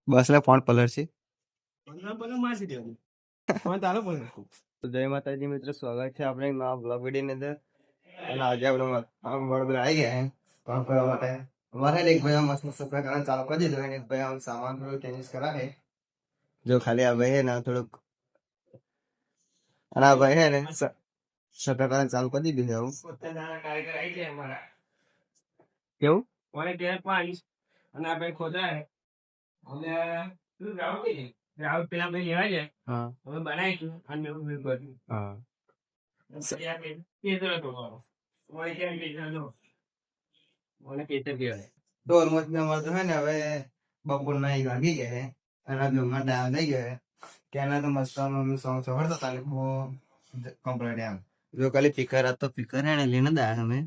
બસ લે ફોન પલર છે. તો જય માતાજી મિત્રો, સ્વાગત છે આપણે નવા બ્લોગ વિડીયોની અંદર. અને આજે આપણે વડોદરા આવી ગયા કામ કરવા માટે. અમારે એક ભાઈ મસ્ત મસ્ત પ્રકારનું ચાલુ કરી દીધું અને એક ભાઈ આમ સામાન થોડું ચેન્જીસ કરાવે. જો ખાલી આ ભાઈ હે ને થોડુંક, અને આ ભાઈ હે ને સફેદ ચાલુ કરી દીધું છે આવું. કેવું અને આ ભાઈ ખોદાય અને રાઉત પેલા ભાઈ લેવા જાય. હા હવે બનાવીશું અને એવું બધું. હા તો ઓલમોસ્ટ અમારે તો હે ને હવે બપોરના 1 વાગી ગયા છે અને આ જમવા ટાઈમ થઈ ગયો છે. ત્યાંના તો મસ્ત સોંગ સવારતા હતા ને બહુ કમ્પ્લીટ એમ. જો ખાલી ફિકર હતો ફિકર હે ને લઈને દા અમે,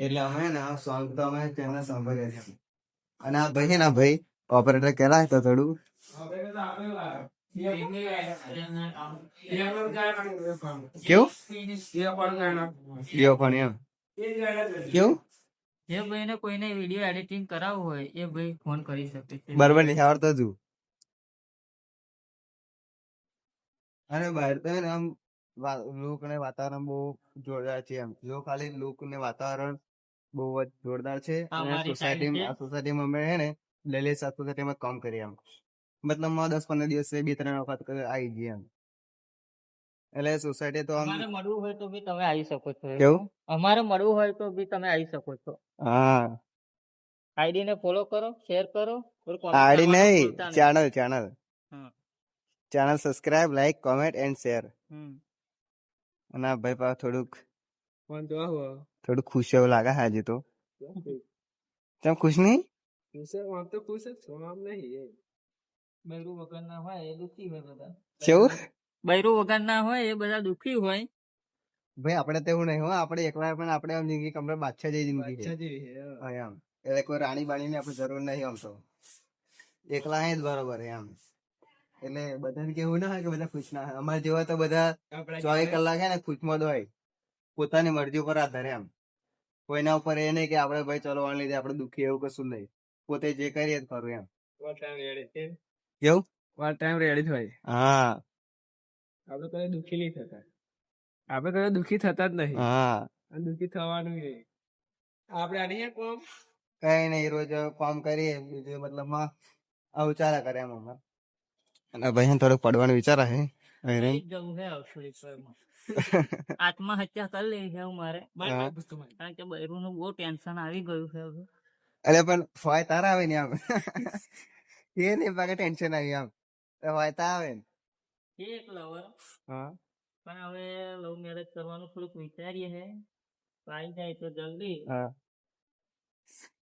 એટલે અમે ને આ સોંગ તો અમે ત્યાં સાંભળ્યા છે. અને આ ભાઈ ના ભાઈ ઓપરેટર કેલા તો થોડું કેવું ડિયો પણ એમ કેવું જે ભાઈને કોઈને વિડીયો એડિટિંગ કરાવવું હોય એ ભાઈ ફોન કરી શકે છે. બરાબર નહીં આવડતું હતું. અને બહાર તો હે ને આમ લુક ને વાતાવરણ બહુ જોરદાર છે એમ. જો ખાલી લુક ને વાતાવરણ બહુ જ જોરદાર છે. અને સોસાયટીમાં અમે હે ને લેલી સોસાયટીમાં કામ કરીએ એમ. મતલબ 10-15 દિવસે 2-3 વખત આવી જઈએ એમ. એટલે સોસાયટી તો અમારે મળવું હોય તો બી તમે આવી શકો છો. કેવું અમારે મળવું હોય તો બી તમે આવી શકો છો. હા આઈડી ને ફોલો કરો, શેર કરો. આઈડી નહીં, channel subscribe, like, comment and share. અને આ ભાઈ પાસે થોડું ખુશ એવું લાગે હાજી તો. તમે ખુશ નહીં? બૈરું વગર ના હોય એ દુખી હોય બધા. કેવું બૈરું વગર ના હોય એ બધા દુખી હોય. ભાઈ આપણે તો એવું નહીં હો, આપણે એકલા પણ આપણે આમ જિંદગી કમ્પ્લીટ બાદશાહ જેવી જિંદગી છે એમ. એટલે કોઈ રાણી બાણીની આપણે જરૂર નહીં આમ તો. એકલા હે જ બરોબર એમ. એટલે બધાને કેવું ના હોય કે બધા ખુશ ના હોય. અમારે જેવા તો બધા 24 કલાક હે ને ખુશમાં જ હોય. પોતાની મરજી ઉપર આધારે એમ. કોઈના ઉપર એ નહીં કે આપણે ભાઈ ચલો આને લીધે આપણે દુખી એવું કશું નહીં. પોતે જે કરીએ જ ખરું એમ. કેવું વાર ટાઈમ રેડી થાય. હા આપણે કઈ દુખી નહીં થતા. આપણે કઈ દુખી થતા જ નહીં. હા અને દુખી થવાનું નહીં. આપણે આની કોમ કઈ નહીં, રોજ કામ કરીએ બીજું મતલબમાં આવું ચાલ્યા કરે એમ અમારે. અને ભાઈ થોડુંક પડવાનું વિચાર હે જવું છે આત્મહત્યા કરી લેવી છે મારે, કારણ કે બૈરું નું બહુ ટેન્શન આવી ગયું છે હવે. અરે પણ ફોય તારા આવે ને આમ એ નહીં પાકે ટેન્શન આવી આમ ફોય તારા આવે ને એક લવર હા. પણ હવે લવ મેરેજ કરવાનું થોડુંક વિચારીએ છે. આવી જાય તો જલ્દી. હા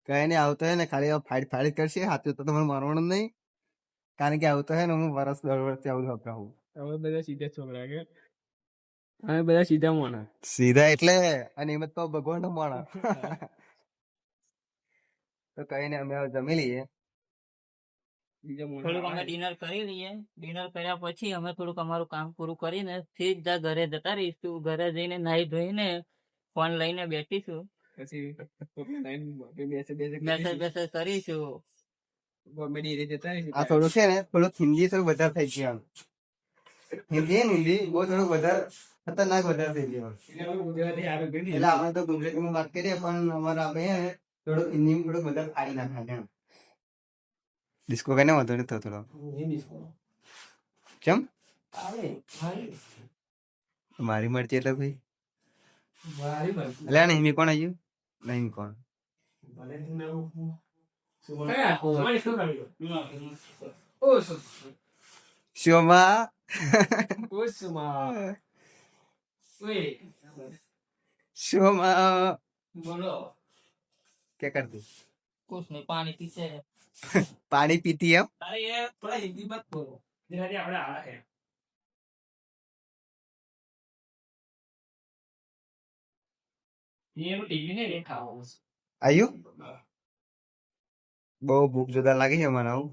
કઈ નહીં, આવતો હે ને ખાલી ફાઇટ કરશે. હાથે તો તમારે મારવાનું નહીં, કારણ કે આવતો હે ને હું વર્ષ 10 વર્ષથી આવું છું. અમે બધા સીધા છોકરા કે અમે બધા સીધા માણસ. સીધા એટલે અને એમ તો ભગવાન નો માણસ. તો કઈ નહીં, અમે જમી લઈએ. થોડુંક અમે ડિનર કરી લઈએ. ડિનર કર્યા પછી અમે થોડુંક અમારું કામ પૂરું કરીને સીધા ઘરે જતા રહીશું. ઘરે જઈને નાહી ધોઈને ફોન લઈને બેઠીશું. પછી મેસેજ કરીશું. આ થોડું છે ને થોડુંક હિન્દી થોડું વધારે થઈ ગયું. હિન્દી બહુ થોડુંક વધારે ખતરનાક વધારે થઈ ગયું. એટલે આપણે તો ગુજરાતીમાં વાત કરીએ પણ અમારા આપણે થોડુંક હિન્દી થોડુંક વધારે ફાડી નાખે એમ. ડિસ્કો કઈ વાંધો નથી થતો થોડો. કેમ મારી મરજી એટલે ભાઈ એટલે નહીં કોણ આવ્યું નહીં કોણ શોભા શોભા બોલો क्या करती कुछ नहीं, पानी पीते हैं. पानी पीती है. अरे ये थोड़ा हिंदी मत बोलो. જેનાથી આપણે આ હે એનું ટીવી ને ખાવું આયુ બહુ ભૂખ જોરદાર લાગી છે મને. આવું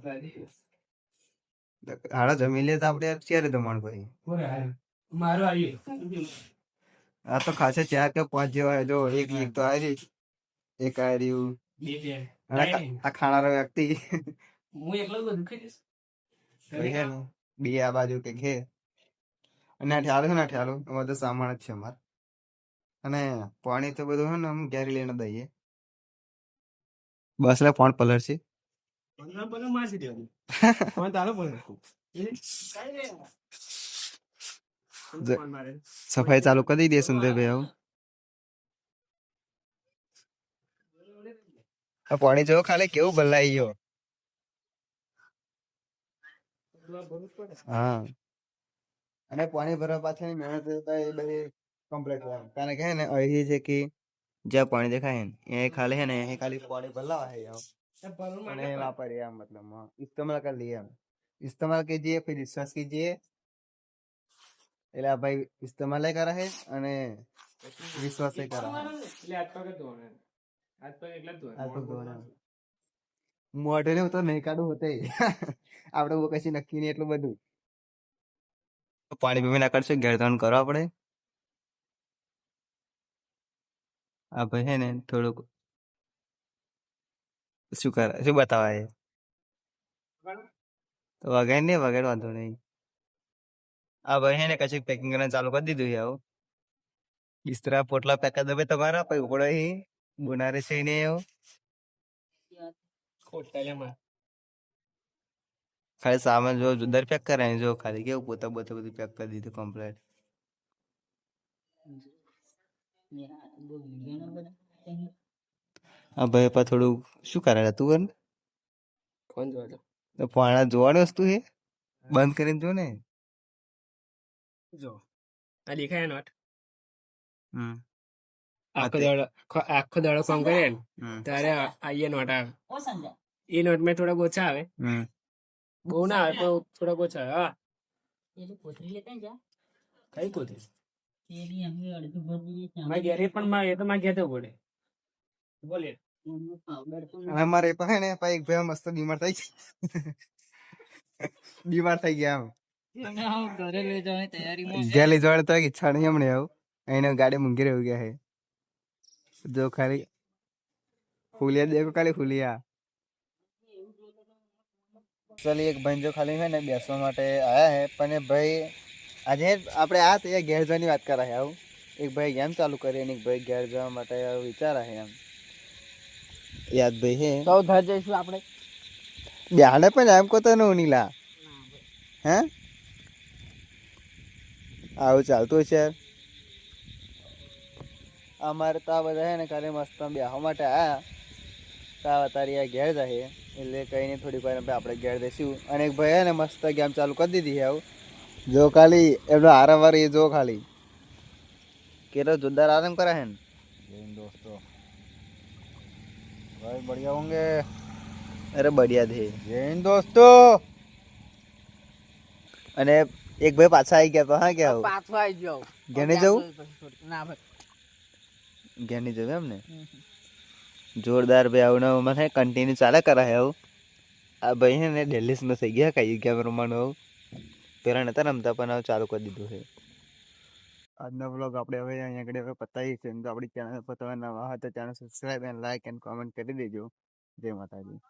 હાડા જમી લે તો આપણે ક્યારે જમવાનું ભાઈ. મારું આવ્યું આ તો ખાસે 4 કે 5 જેવા જો એક તો આવી એક આ રહ્યું. આ ખાનારો વ્યક્તિ હું એકલો જ બધું ખાઈ જઈશ. ભાઈ હે ને બે આ બાજુ કે ઘે અને આ ઠાલો છે ને ઠાલો અમારે તો સામાન જ છે અમાર અને પાણી તો બધું હે ને આમ ઘેર લઈને દઈએ બસ એટલે ફોન પલર છે પંદર માસી દેવાનું. ફોન તારો પંદર. ફોન મારે. સફાઈ ચાલુ કરી દઈએ સુંદરભાઈ આવું આ પાણી જો ખાલી કેવું બદલાઈ ગયો હા અને પાણી ભરવા પાછળની મહેનત તો એ બધી કમ્પ્લીટ હોય કારણ કે હે ને અહીં છે કે જ્યાં પાણી દેખાય ને એ ખાલી હે ને એ ખાલી પાણી ભરલા है અને વાપરીએ એમ मतलब इस्तेमाल कर लिए हम इस्तेमाल कीजिए फिर विश्वास कीजिए એટલે આ ભાઈ ઇસ્तेमाल કરા હે અને વિશ્વાસ કરા હે એટલે હાથ પગ જ ધોવાના. હાથ પગ એકલા જ આ તો ધોવાના. ધોવાના. મોઢે ને તો નહીં કાઢું હોતે આપડે બહુ કશી નક્કી નહીં એટલું બધું પાણી પીવી ના કરશે ઘેર ધોન કરો આપણે આ ભાઈ હે ને થોડુંક શું કરે શું બતાવાય તો વગાડ નહીં વગાડ વાંધો નહીં આ ભાઈ હે ને કશું પેકિંગ કરવાનું ચાલુ કરી દીધું છે આવું બિસ્તરા પોટલા પેક કરી દે તમારા પછી ઉપડે બનારે છે ને એવું હોટેલમાં. ખાલી સામાન જો દર પેક કરાય જો ખાલી કેવું પોતા બોતા બધું પેક કરી દીધું કમ્પ્લીટ આ ભાઈ પર થોડું શું કરે તું કર ફોન જોવા દો. તો પાણા જોવાની વસ્તુ છે બંધ કરીને જો ને જો આ દેખાય નોટ. હમ આખો દાડો કામ કરે ને ત્યારે આઈએ નોટ આવે. એ નોટ માં થોડા ઓછા આવે. બહુ ના આવે તો થોડા ઓછા આવે. હા કઈ કોથળી મારી ઘરે પણ એ તો મારે ઘેર પડે. બોલે અને અમારે એ પાસે ને એક ભાઈ મસ્ત બીમાર થઈ બીમાર થઈ ગયા આમ ઘરે લઈ જવાની તૈયારીમાં ઘેર લઈ જવાની તો ઈચ્છા નહીં હમણે આવું એને ગાડી મૂંગી રહ્યું ગયા હે જો ખાલી ફૂલિયા દેખો ખાલી ફૂલિયા ચાલી એક ભાઈ જો ખાલી છે ને બેસવા માટે આયા હે પણ એ ભાઈ આજે આપણે આ તો ઘેર જવાની વાત કરા હે આવું એક ભાઈ ગેમ ચાલુ કરી અને એક ભાઈ ઘેર જવા માટે વિચારા હે એમ યાદ ભાઈ હે તો ઘર જઈશું આપણે બેહાડે પણ એમ કહો તો નીલા હે આવું ચાલતું છે અમારે તો આ બધા હે ને ખાલી મસ્ત બેહવા માટે આયા તા અત્યારે ઘેર જાય એટલે કઈ નહીં થોડીક વાર આપણે ઘેર જઈશું અને એક ભાઈ હે ને મસ્ત ગેમ ચાલુ કરી દીધી છે આવું જો ખાલી એમનો આરામ એ જો ખાલી કેટલો જોરદાર આરામ કરે है दोस्तों भाई बढ़िया होंगे अरे बढ़िया थे जय हिंद दोस्तों અને એક ભાઈ પાછા આવી ગયા તો હા કે આવું પાછો આવી જાવ ઘેને જવું ના ભાઈ ઘેની જવું એમ ને જોરદાર ભાઈ આવું ને મને કન્ટિન્યુ ચાલે કરે છે આવું આ ભાઈ હે ને ડેલીસમાં થઈ ગયા કઈ ગયા પ્રમાણે આવું પેલા નતા રમતા પણ હવે ચાલુ કરી દીધું છે આજનો વ્લોગ આપણે હવે અહીંયા આગળ હવે પતાવી છે તો આપણી ચેનલ પર તમે નવા હોય તો ચેનલ સબસ્ક્રાઈબ અને લાઈક એન્ડ કોમેન્ટ કરી દેજો જય માતાજી